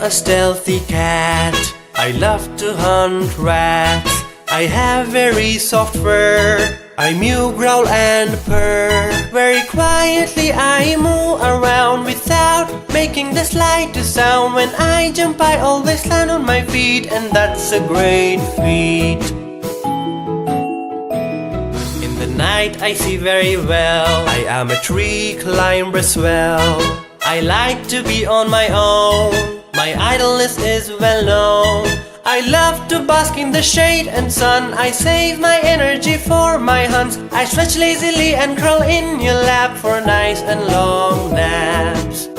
a stealthy cat. I love to hunt rats. I have very soft fur. I mew, growl and purr. Very quietly I move around without making the slightest sound. When I jump I always land on my feet, and that's a great feat. In the night I see very well. I am a tree climber swell. I like to be on my own. My idleness is well known. I love to bask in the shade and sun. I save my energy for my hunts. I stretch lazily and curl in your lap for nice and long naps.